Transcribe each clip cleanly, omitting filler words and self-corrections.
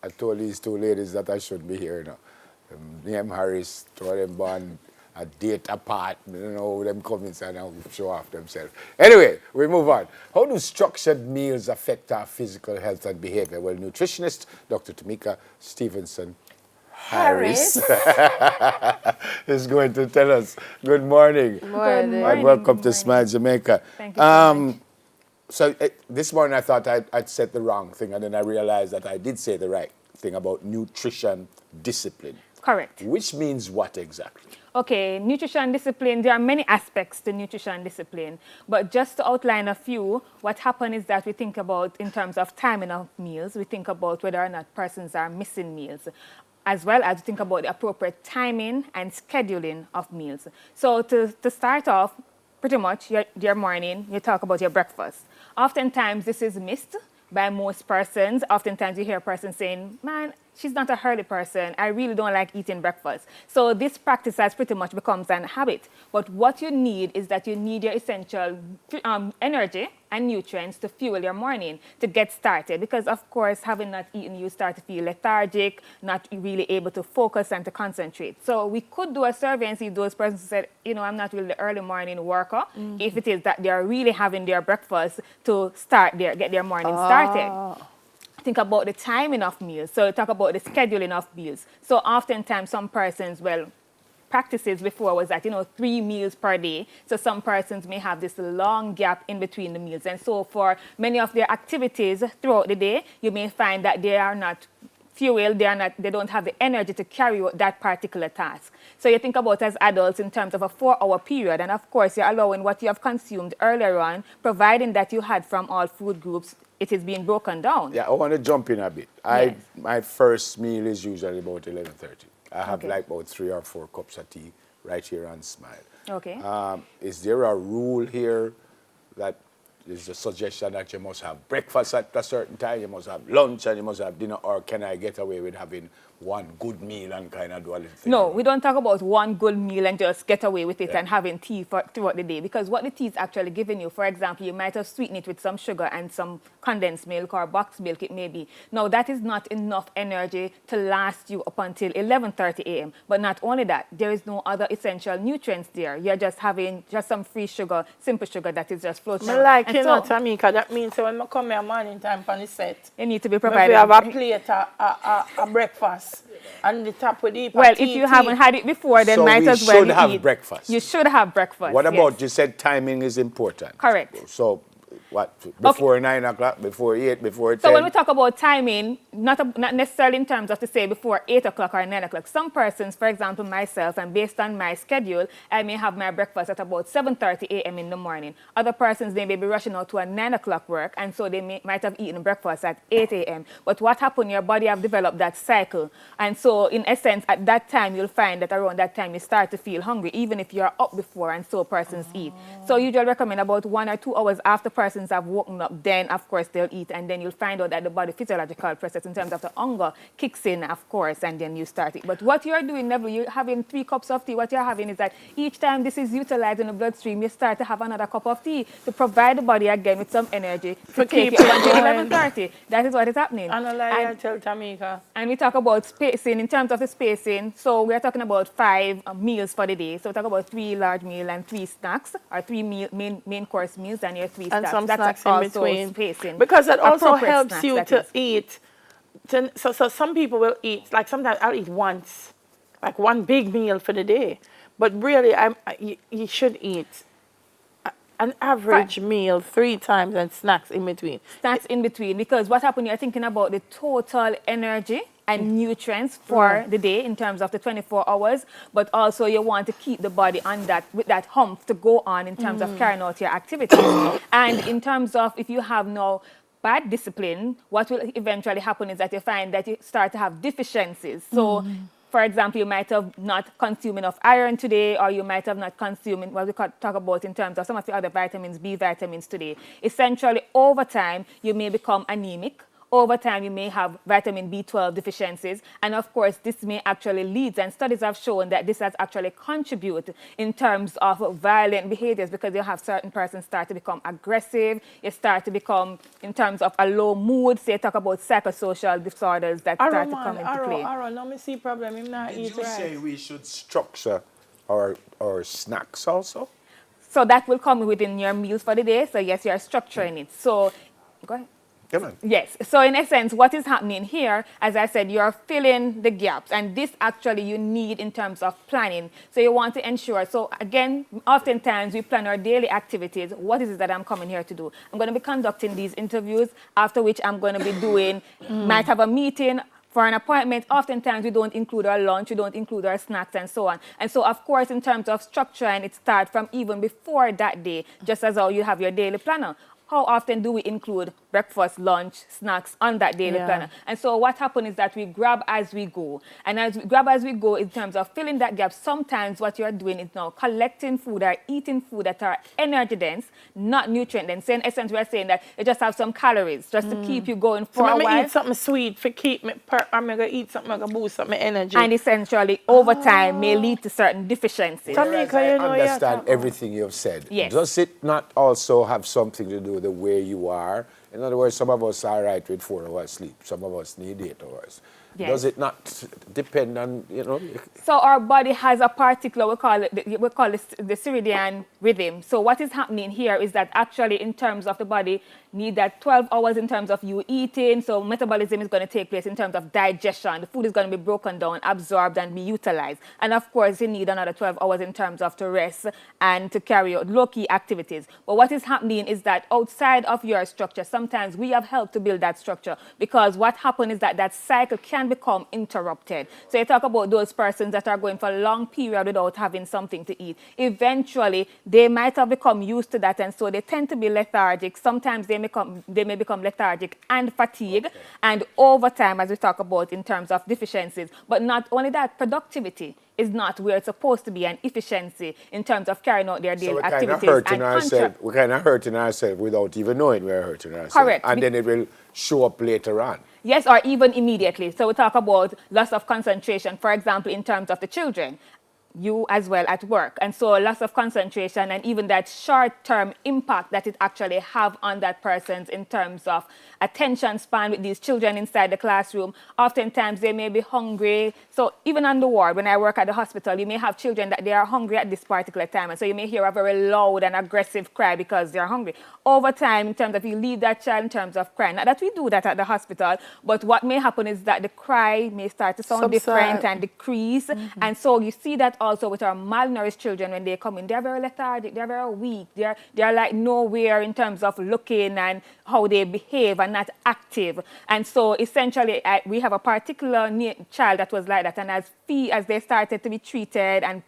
I told these two ladies that I shouldn't be here now. Name Harris, throw them born a date apart, them come inside and show off themselves. Anyway, we move on. How do structured meals affect our physical health and behavior? Well, nutritionist Dr. Tamika Stevenson Harris is going to tell us. Good morning. Good morning. And welcome to Smile Jamaica. Thank you so much. So this morning I thought I'd said the wrong thing, and then I realized that I did say the right thing about nutrition discipline. Correct. Which means what exactly? Okay, nutrition discipline, there are many aspects to nutrition discipline, but just to outline a few, what happens is that we think about in terms of timing of meals, we think about whether or not persons are missing meals, as well as think about the appropriate timing and scheduling of meals. So to start off, pretty much your morning, you talk about your breakfast. Oftentimes this is missed by most persons. Oftentimes you hear a person saying, man, she's not a early person. I really don't like eating breakfast. So this practice has pretty much becomes an habit. But what you need is that you need your essential energy and nutrients to fuel your morning to get started. Because of course, having not eaten, you start to feel lethargic, not really able to focus and to concentrate. So we could do a survey and see those persons who said, I'm not really the early morning worker. If it is that they are really having their breakfast to get their morning started. Think about the timing of meals. So talk about the scheduling of meals. So oftentimes some persons, practices before was that, 3 meals per day. So some persons may have this long gap in between the meals. And so for many of their activities throughout the day, you may find that they are not fueled, they don't have the energy to carry out that particular task. So you think about as adults in terms of a 4-hour period, and of course you're allowing what you have consumed earlier on, providing that you had from all food groups, it is being broken down. Yeah, I want to jump in a bit. Yes. My first meal is usually about 11:30. I have like about 3 or 4 cups of tea right here on Smile. Okay. Is there a rule here that is a suggestion that you must have breakfast at a certain time, you must have lunch, and you must have dinner, or can I get away with having one good meal and kind of do a little thing? No, we don't talk about one good meal and just get away with it and having tea throughout the day, because what the tea is actually giving you, for example, you might have sweetened it with some sugar and some condensed milk or boxed milk, it may be. Now, that is not enough energy to last you up until 11:30 a.m. But not only that, there is no other essential nutrients there. You're just having just some free sugar, simple sugar that is just floating. Tamika, that means when I come here morning time on the set, you need to be provided. We have a plate, a breakfast, and the top with the well, if you haven't had it before, then might as well you should have breakfast. You should have breakfast. What about, you said timing is important. Correct. So, what, before 9 o'clock, before 8, before 10? So when we talk about timing, not necessarily in terms of to say before 8 o'clock or 9 o'clock. Some persons, for example, myself, and based on my schedule, I may have my breakfast at about 7:30 a.m. in the morning. Other persons, they may be rushing out to a 9 o'clock work, and so they might have eaten breakfast at 8 a.m. But what happened, your body have developed that cycle. And so, in essence, at that time, you'll find that around that time, you start to feel hungry, even if you're up before, and so persons eat. So usually recommend about 1 or 2 hours after persons have woken up, then of course they'll eat, and then you'll find out that the body physiological process in terms of the hunger kicks in, of course, and then you start it. But what you're doing, Neville, you're having 3 cups of tea. What you're having is that each time this is utilized in the bloodstream, you start to have another cup of tea to provide the body again with some energy to take it until 11:30. That is what is happening. I tell Tamika. And we talk about spacing, in terms of the spacing, so we're talking about 5 meals for the day. So we talk about 3 large meals and 3 snacks, or 3 main course meals and your 3 snacks. And some that's snacks in between. Spacing. Because it also helps snacks, you to eat. So some people will eat, like sometimes I'll eat once, like one big meal for the day. But really, you should eat an average meal 3 times and snacks in between. Snacks in between, because what happened, you're thinking about the total energy and nutrients for the day in terms of the 24 hours, but also you want to keep the body on that, with that hump to go on in terms of carrying out your activities. And in terms of if you have no bad discipline, what will eventually happen is that you find that you start to have deficiencies. So, for example, you might have not consumed enough iron today, or you might have not consumed what we could talk about in terms of some of the other vitamins, B vitamins today. Essentially, over time, you may become anemic, over time you may have vitamin B12 deficiencies. And of course, this may actually lead, and studies have shown that this has actually contributed in terms of violent behaviors, because you have certain persons start to become aggressive, you start to become in terms of a low mood, so you talk about psychosocial disorders that start to come into play. No, me see problem. Him not Did eat you right. say we should structure our snacks also? So that will come within your meals for the day. So yes, you're structuring it. So go ahead. Come on. Yes. So in essence, what is happening here, as I said, you're filling the gaps. And this actually you need in terms of planning. So you want to ensure. So again, oftentimes we plan our daily activities. What is it that I'm coming here to do? I'm going to be conducting these interviews, after which I'm going to be doing, might have a meeting, for an appointment. Oftentimes we don't include our lunch, we don't include our snacks and so on. And so of course in terms of structure, and it starts from even before that day, just as how you have your daily planner. How often do we include breakfast, lunch, snacks on that daily planner? And so what happens is that we grab as we go. And as we grab as we go in terms of filling that gap, sometimes what you're doing is now collecting food or eating food that are energy dense, not nutrient dense. So in essence, we're saying that you just have some calories just to keep you going for a while. I'm eat something sweet for keep me, I'm going to eat something that boost up my energy. And essentially, over time, may lead to certain deficiencies. Jamaica, I you know, understand everything you've said. Yes. Does it not also have something to do with the way you are? In other words, some of us are right with 4 hours sleep. Some of us need 8 hours. Yes. Does it not depend on, you know? So our body has a particular, we call it the circadian rhythm. So what is happening here is that actually in terms of the body, need that 12 hours in terms of you eating. So metabolism is going to take place in terms of digestion. The food is going to be broken down, absorbed, and be utilized. And of course, you need another 12 hours in terms of to rest and to carry out low-key activities. But what is happening is that outside of your structure, sometimes we have helped to build that structure, because what happens is that that cycle can become interrupted. So you talk about those persons that are going for a long period without having something to eat. Eventually, they might have become used to that, and so they tend to be lethargic. Sometimes they may become lethargic and fatigued, and over time, as we talk about in terms of deficiencies. But not only that, productivity is not where it's supposed to be, and efficiency in terms of carrying out their daily activities. We're kind of hurting ourselves without even knowing we're hurting ourselves. Correct. And then it will show up later on. Yes, or even immediately. So we talk about loss of concentration, for example, in terms of the children. You as well at work. And so loss of concentration, and even that short-term impact that it actually have on that person's in terms of attention span with these children inside the classroom. Oftentimes they may be hungry. So even on the ward, when I work at the hospital, you may have children that they are hungry at this particular time. And so you may hear a very loud and aggressive cry because they're hungry. Over time, in terms of you leave that child in terms of crying, not that we do that at the hospital, but what may happen is that the cry may start to sound different and decrease. And so you see that also with our malnourished children when they come in. They're very lethargic, they're very weak, they're like nowhere in terms of looking and how they behave and not active. And so essentially we have a particular child that was like that, and as they started to be treated and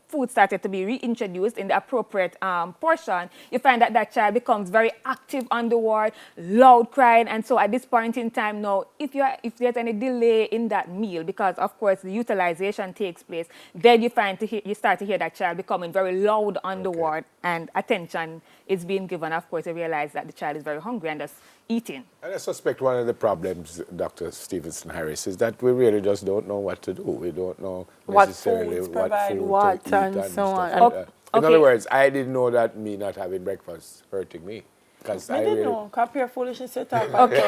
food started to be reintroduced in the appropriate portion, you find that that child becomes very active on the ward, loud crying. And so at this point in time now, if there's any delay in that meal, because of course the utilization takes place, then you start to hear that child becoming very loud on the ward, and attention is being given. Of course, you realize that the child is very hungry and just eating. And I suspect one of the problems, Dr. Stevenson Harris, is that we really just don't know what to do. We don't know necessarily what food to eat and so on. Like that. In other words, I didn't know that me not having breakfast hurting me. I didn't know. Compare foolishness set up. Okay.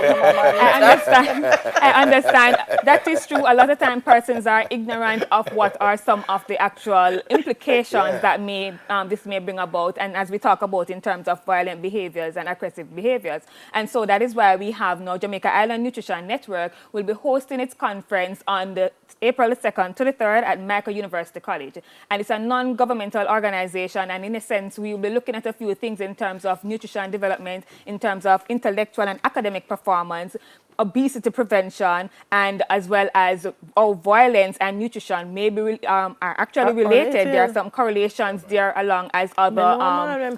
I understand. That is true. A lot of time persons are ignorant of what are some of the actual implications that this may bring about, and as we talk about in terms of violent behaviors and aggressive behaviors. And so that is why we have now Jamaica Island Nutrition Network will be hosting its conference on the April the 2nd to the 3rd at Jamaica University College. And it's a non-governmental organization, and in a sense we will be looking at a few things in terms of nutrition development, in terms of intellectual and academic performance, obesity prevention, and as well as how violence and nutrition may be are actually related. There are some correlations there along as other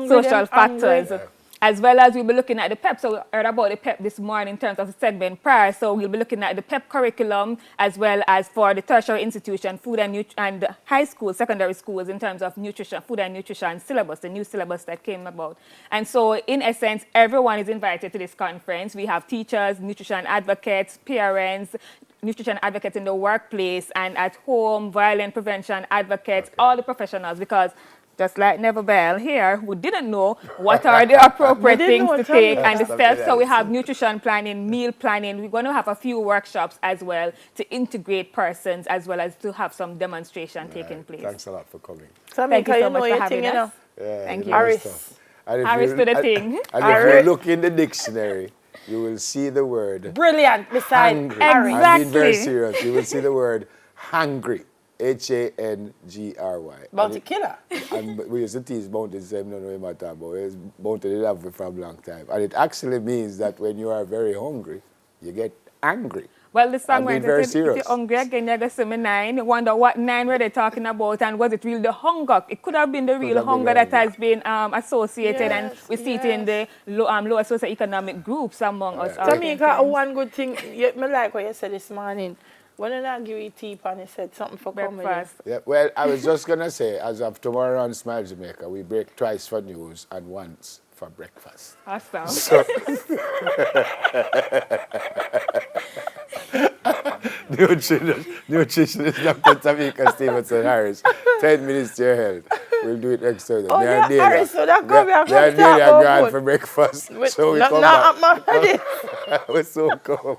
social factors. As well as we'll be looking at the PEP. So we heard about the PEP this morning in terms of the segment prior. So we'll be looking at the PEP curriculum as well as for the tertiary institution, food and high school, secondary schools in terms of nutrition, food and nutrition syllabus, the new syllabus that came about. And so in essence, everyone is invited to this conference. We have teachers, nutrition advocates, parents, nutrition advocates in the workplace and at home, violence prevention advocates, all the professionals, because just like Never Bell here, who didn't know what are the appropriate things to take and the steps. So we have nutrition planning, meal planning. We're going to have a few workshops as well to integrate persons as well as to have some demonstration taking place. Thanks a lot for coming. Thank you so much for having us. Yeah, Thank you. Harris. Harris to the thing. And if you look in the dictionary, you will see the word Brilliant. Beside hungry. Harris. I'm being very Exactly. serious. You will see the word hungry. Hangry. Bounty killer. And we used to tease Bounty, say, no, no, matter about it. Bounty did have it for a long time. And it actually means that when you are very hungry, you get angry. Well, the I'm being very songwriter said, if you're hungry again, you're going to see me 9. You wonder what 9 were they talking about and was it really the hunger? It could have been the real hunger that has been associated and we see it in the lower socioeconomic groups among us. Jamaica, one good thing, me like what you said this morning. When I give you tea pan, you said something for Breakfast. Yeah, well, I was just going to say, as of tomorrow on Smile Jamaica, we break twice for news and once for breakfast. Awesome. So, nutritionist Dr. Tamika Stevenson Harris, 10 minutes to your health. We'll do it next Thursday. Oh, yeah, Harris, so that come here, They are come nearly talk gone about for breakfast. So we no, come no, back. I'm not ready. We're so cool.